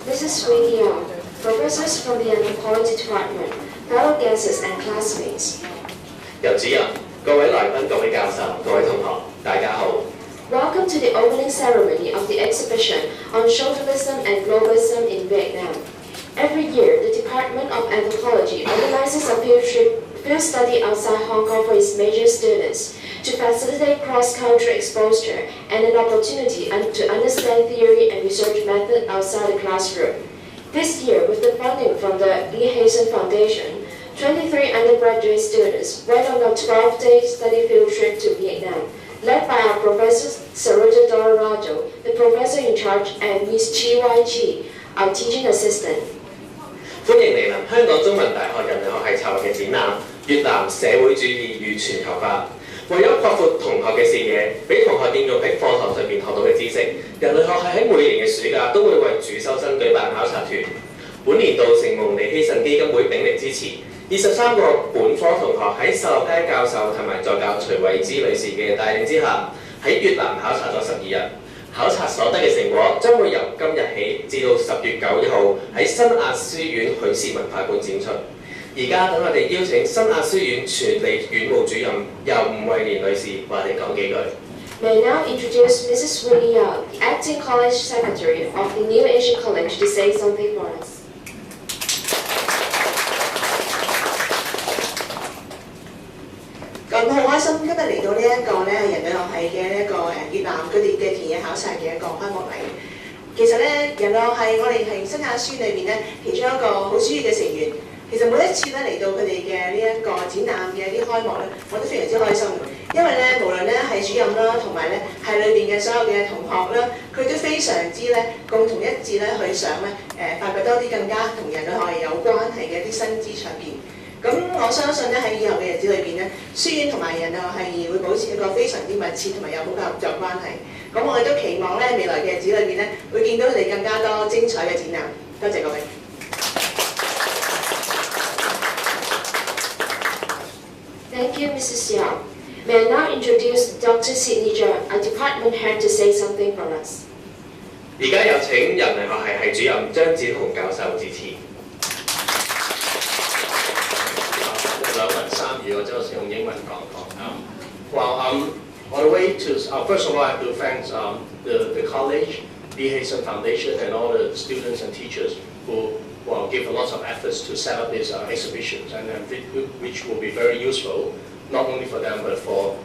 Mrs. Wee Young, professors from the Anthropology Department, fellow guests and classmates. 由主任、各位來賓、各位教授、各位同學，大家好。Welcome to the opening ceremony of the exhibition on Socialism and Globalism in Vietnam. Every year, the Department of Anthropology organizes a field study outside Hong Kong for its major students to facilitate cross-cultural exposure and an opportunity to understand theory and research method outside the classroom. This year, with the funding from the Lee Hazen Foundation, 23 undergraduate students went on a 12-day study field trip to Vietnam, led by our Professor Saroja Dorarajo, the professor in charge, and Ms. Chi Wai Chi, our teaching assistant. 歡迎嚟臨香港中文大學人類學系策劃嘅展覽《越南社會主義與全球化》。為咗擴闊同學嘅視野，俾同學應用喺課堂上面學到嘅知識，人類學系喺每年嘅暑假都會為主修生舉辦考察團。本年度承蒙尼希慎基金會鼎力支持，23個本科同學喺秀立街教授同埋助教徐慧芝女士嘅帶領之下，喺越南考察咗12日。考察所得嘅成果將會由今日起至到10月9號喺新亞書院許氏文化館展出。而家等我哋邀請新亞書院傳理院務主任由吳慧蓮女士話你講幾句。May I now introduce Mrs. Wee Young, the acting college secretary of the New Asian College, to say something for us. 咁好開心今日嚟到呢一個咧人類學系嘅呢一個越南佢哋嘅田野考察嘅一個開幕禮。其實咧人類學系我哋係新亞書裏面咧其中一個好主要嘅成員。其實每一次咧嚟到佢哋嘅呢一個展覽嘅啲開幕咧，我都非常之開心，因為咧無論咧係主任啦，同埋咧係裏邊嘅所有嘅同學啦，佢都非常之咧共同一致咧去想咧發掘多啲更加同人類學有關係嘅一啲新知灼見。咁我相信咧喺以後嘅日子裏邊咧，書院同埋人類學系會保持一個非常之密切同埋友好嘅合作關係。咁我哋都期望咧未來嘅日子裏邊咧，會見到佢哋更加多精彩嘅展覽。多謝各位。Thank you, Mrs. Young. May I now introduce Dr. Sidney Zhang, a department head, to say something for us. 而家有請人類學系系主任張子雄教授致辭。兩文三語，我就是用英文講。On the way to, first of all, I have to thank the college, Lee Hazen Foundation, and all the students and teachers who give a lot of efforts to set up these exhibitions, and which will be very useful, not only for them but for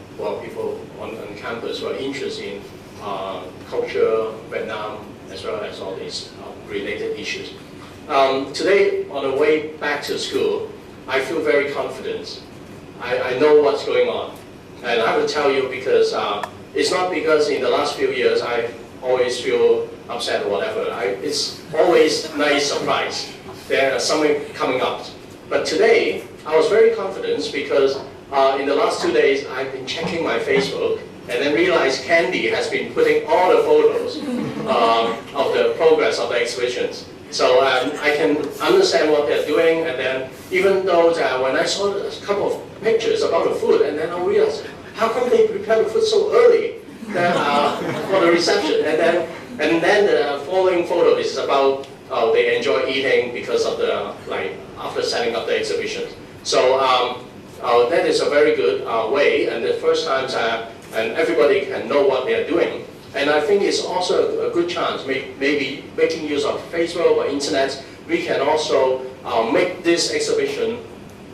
people on campus who are interested in culture, Vietnam, as well as all these related issues. Today, on the way back to school, I feel very confident. I know what's going on. And I will tell you because it's not because in the last few years I always feel upset or whatever. It's always nice surprise. There's something coming up. But today, I was very confident because in the last 2 days I've been checking my Facebook and then realized Candy has been putting all the photos of the progress of the exhibitions. So I can understand what they're doing, and then even though when I saw a couple of pictures about the food, and then I realized how come they prepare the food so early for the reception, and then the following photo is about they enjoy eating because of the after setting up the exhibition. So that is a very good way, and the first times and everybody can know what they are doing. And I think it's also a good chance, maybe making use of Facebook or internet, we can also make this exhibition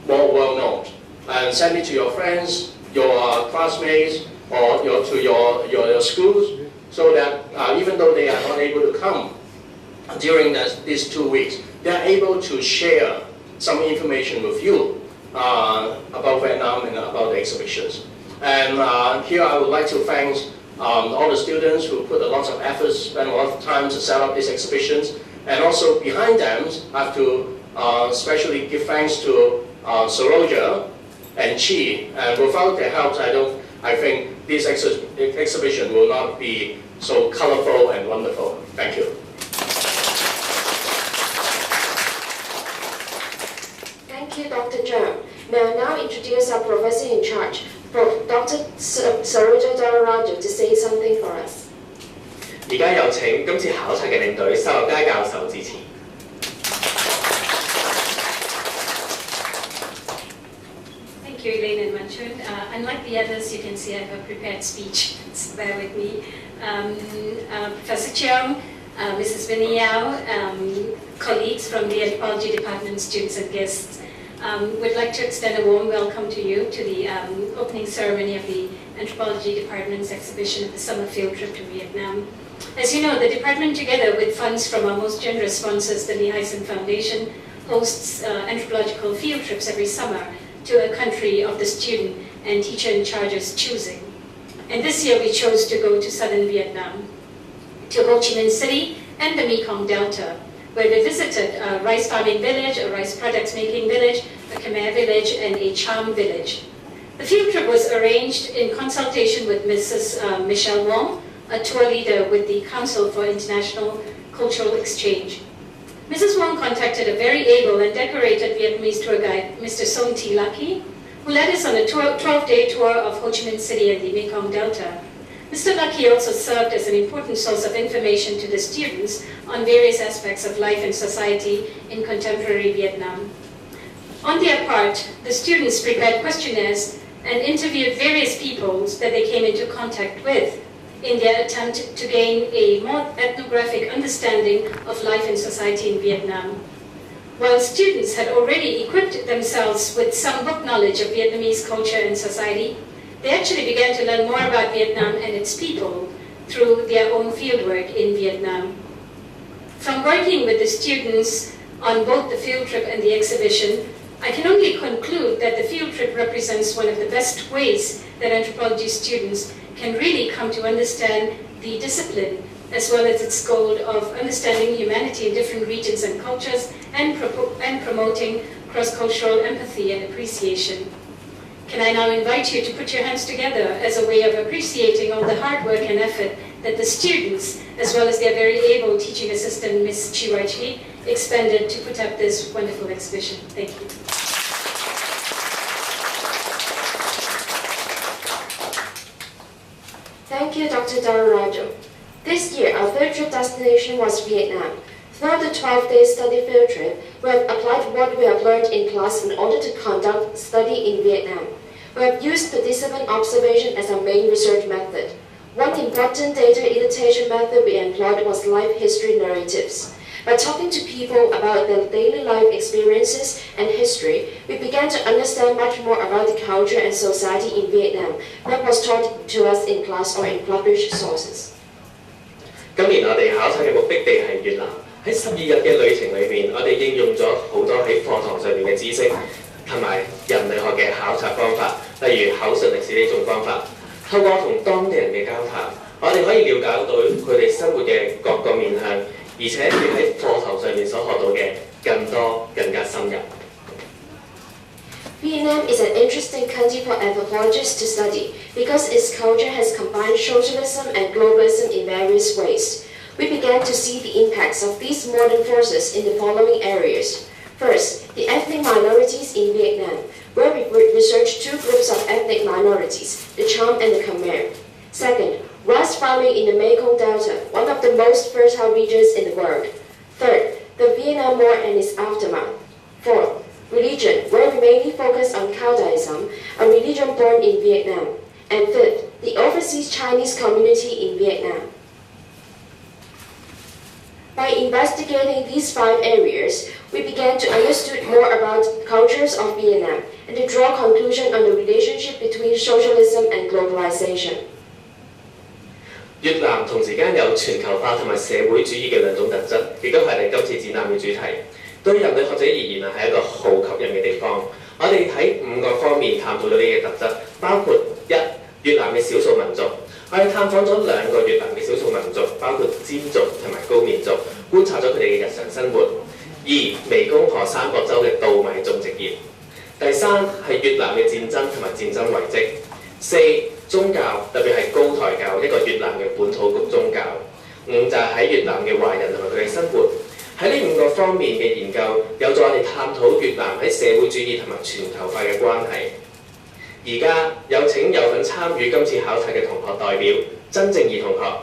more well known. And send it to your friends, your classmates, or to your schools, so that even though they are not able to come during these 2 weeks, they are able to share some information with you about Vietnam and about the exhibitions. And here I would like to thank all the students who put a lot of effort, spend a lot of time to set up these exhibitions, and also behind them, I have to especially give thanks to Saroja and Chi. And without their help, I think this exhibition will not be so colorful and wonderful. Thank you. Thank you, Dr. Zhang. May I now introduce our professor in charge, Dr. Saroja Dorarajo, to say something for us. 而家有請今次考察嘅領隊修立佳教授致辭。Thank you, Elaine and Manchun. Unlike the others, you can see I have a prepared speech, so bear with me. Professor Cheong, Mrs. Vinnie Yao, colleagues from the Anthropology Department, students and guests, would like to extend a warm welcome to you to the opening ceremony of the Anthropology Department's exhibition of the summer field trip to Vietnam. As you know, the department, together with funds from our most generous sponsors, the Lee Hyson Foundation, hosts anthropological field trips every summer to a country of the student and teacher in charge's choosing. And this year we chose to go to southern Vietnam, to Ho Chi Minh City and the Mekong Delta, where we visited a rice farming village, a rice products making village, a Khmer village, and a charm village. The field trip was arranged in consultation with Mrs. Michelle Wong, a tour leader with the Council for International Cultural Exchange. Mrs. Wong contacted a very able and decorated Vietnamese tour guide, Mr. Song Thi Lucky, who led us on a 12-day tour of Ho Chi Minh City and the Mekong Delta. Mr. Lucky also served as an important source of information to the students on various aspects of life and society in contemporary Vietnam. On their part, the students prepared questionnaires and interviewed various peoples that they came into contact with in their attempt to gain a more ethnographic understanding of life and society in Vietnam. While students had already equipped themselves with some book knowledge of Vietnamese culture and society, they actually began to learn more about Vietnam and its people through their own fieldwork in Vietnam. From working with the students on both the field trip and the exhibition, I can only conclude that the field trip represents one of the best ways that anthropology students can really come to understand the discipline, as well as its goal of understanding humanity in different regions and cultures and promoting cross-cultural empathy and appreciation. Can I now invite you to put your hands together as a way of appreciating all the hard work and effort that the students, as well as their very able teaching assistant, Ms. CUHK, expended to put up this wonderful exhibition. Thank you. Thank you, Dr. Dararajo. This year, our field trip destination was Vietnam. Throughout the 12-day study field trip, we have applied what we have learned in class in order to conduct study in Vietnam. We have used participant observation as our main research method. One important data elicitation method we employed was life history narratives. By talking to people about their daily life experiences and history, we began to understand much more about the culture and society in Vietnam that was taught to us in class or in published sources. 今年我哋考察嘅目的地係越南。喺12日嘅旅程裏邊，我哋應用咗好多喺課堂上面嘅知識，同埋人類學嘅考察方法，例如口述歷史呢種方法。透過同當地人嘅交談，我哋可以了解到佢哋生活嘅各個面向，而且比喺課堂上面所學到嘅更多、更加深入。Vietnam is an interesting country for anthropologists to study because its culture has combined socialism and globalism in various ways. We began to see the impacts of these modern forces in the following areas. First, the ethnic minorities in Vietnam, where we researched two groups of ethnic minorities, the Cham and the Khmer. Second, rice farming in the Mekong Delta, one of the most fertile regions in the world. Third, the Vietnam War and its aftermath. Fourth, religion, where we mainly focus on Taoism, a religion born in Vietnam. And fifth, the overseas Chinese community in Vietnam. By investigating these 5 areas, we began to understand more about cultures of Vietnam and to draw conclusion on the relationship between socialism and globalization. 越南同時間有全球化同埋社會主義嘅兩種特質，亦都係你今次展覽嘅主題。對人類學者而言係一個好吸引嘅地方。我哋喺5個方面探討咗呢啲特質，包括1. 越南嘅少數民族。我哋探訪咗2個越南嘅少數民族，包括漳族同埋高棉族，觀察咗佢哋嘅日常生活。2. 湄公河三角洲嘅稻米種植業。第3係越南嘅戰爭同埋戰爭遺跡。4. 宗教，特別係高台教，一個越南嘅本土宗教。5就係喺越南嘅華人同埋佢哋生活。喺呢5個方面嘅研究，有助我哋探討越南喺社會主義同埋全球化嘅關係。而家有請有份參與今次考察嘅同學代表曾正義同學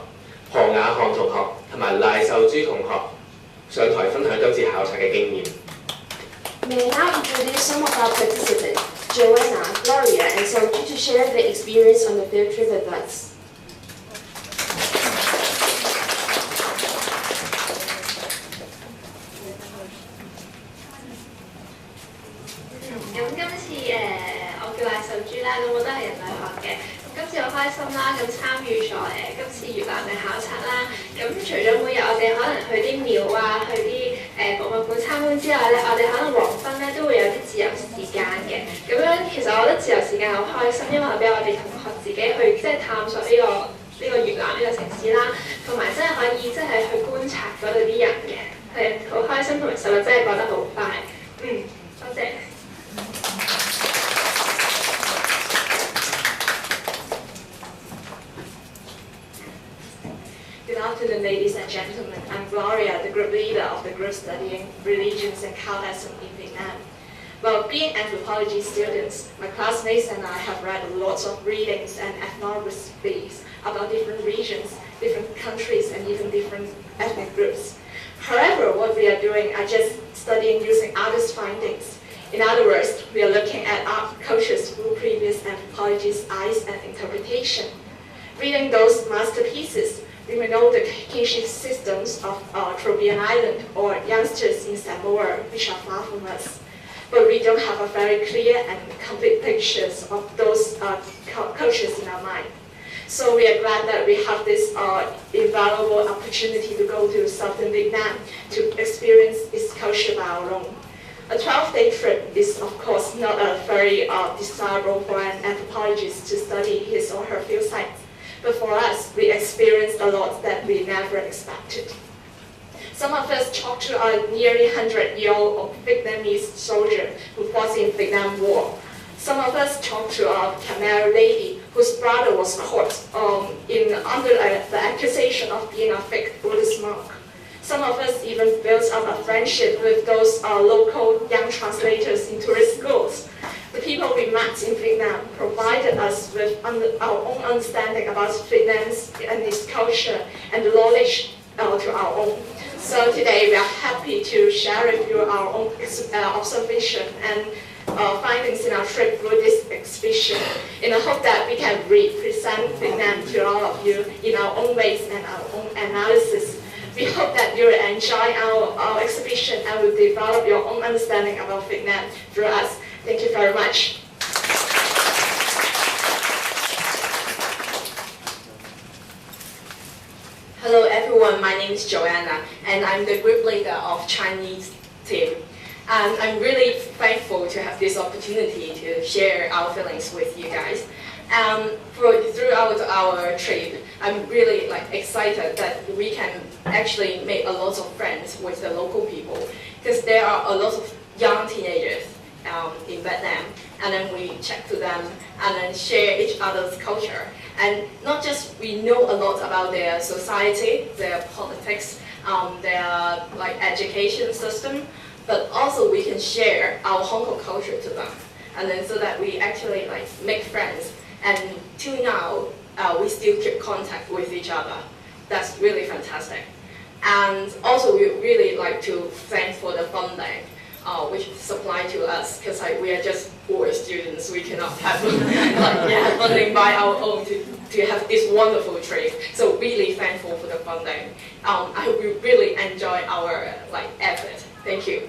何雅漢同學同埋賴秀珠同學上台分享今次考察嘅經驗。May I now introduce some of our participants, Joanna, Gloria, and Soju, to share their experience on the field trip with us. 咁今次我叫賴秀珠啦，咁我都係人類學嘅。今次好開心啦，咁參與咗今次越南嘅考察啦。咁除咗每日我哋可能去啲廟啊，去啲博物館參觀之外咧，我哋可能黃昏咧都會有啲自由時間嘅。咁樣其實我覺得自由時間好開心，因為俾我哋同學自己去即係探索呢個越南呢個城市啦，同埋真係可以即係去觀察嗰度啲人嘅，係好開心同埋實力真係過得好快。多謝。Good afternoon, ladies and gentlemen. I'm Gloria, the group leader of the group studying religions and Globalism in Vietnam. Well, being anthropology students, my classmates and I have read lots of readings and ethnographies about different regions, different countries, and even different ethnic groups. However, what we are doing are just studying using others' findings. In other words, we are looking at art cultures through previous anthropologists' eyes and interpretation. Reading those masterpieces, we may know the kinship systems of Trobriand Island or youngsters in Samoa, which are far from us. But we don't have a very clear and complete pictures of those cultures in our mind. So we are glad that we have this invaluable opportunity to go to southern Vietnam to experience its culture by our own. A 12-day trip is, of course, not a very desirable for an anthropologist to study his or her field sites. But for us, we experienced a lot that we never expected. Some of us talked to a nearly 100-year-old Vietnamese soldier who fought in the Vietnam War. Some of us talked to a Khmer lady whose brother was caught under the accusation of being a fake Buddhist monk. Some of us even built up a friendship with those local young translators in tourist schools. The people we met in Vietnam provided us with our own understanding about Vietnam and its culture and the knowledge to our own. So today we are happy to share with you our own observation and findings in our trip through this exhibition in the hope that we can represent Vietnam to all of you in our own ways and our own analysis. We hope that you will enjoy our exhibition and will develop your own understanding about Vietnam through us. Thank you very much. Hello everyone, my name is Joanna and I'm the group leader of Chinese team. And I'm really thankful to have this opportunity to share our feelings with you guys. Throughout our trip, I'm really excited that we can actually make a lot of friends with the local people because there are a lot of young teenagers in Vietnam, and then we chat to them and then share each other's culture. And not just we know a lot about their society, their politics, their education system, but also we can share our Hong Kong culture to them. And then so that we actually make friends. And till now, we still keep contact with each other. That's really fantastic. And also we really like to thank for the funding which supplied to us, because we are just poor students. We cannot have funding by our own to have this wonderful trip. So really thankful for the funding. I hope you really enjoy our effort. Thank you.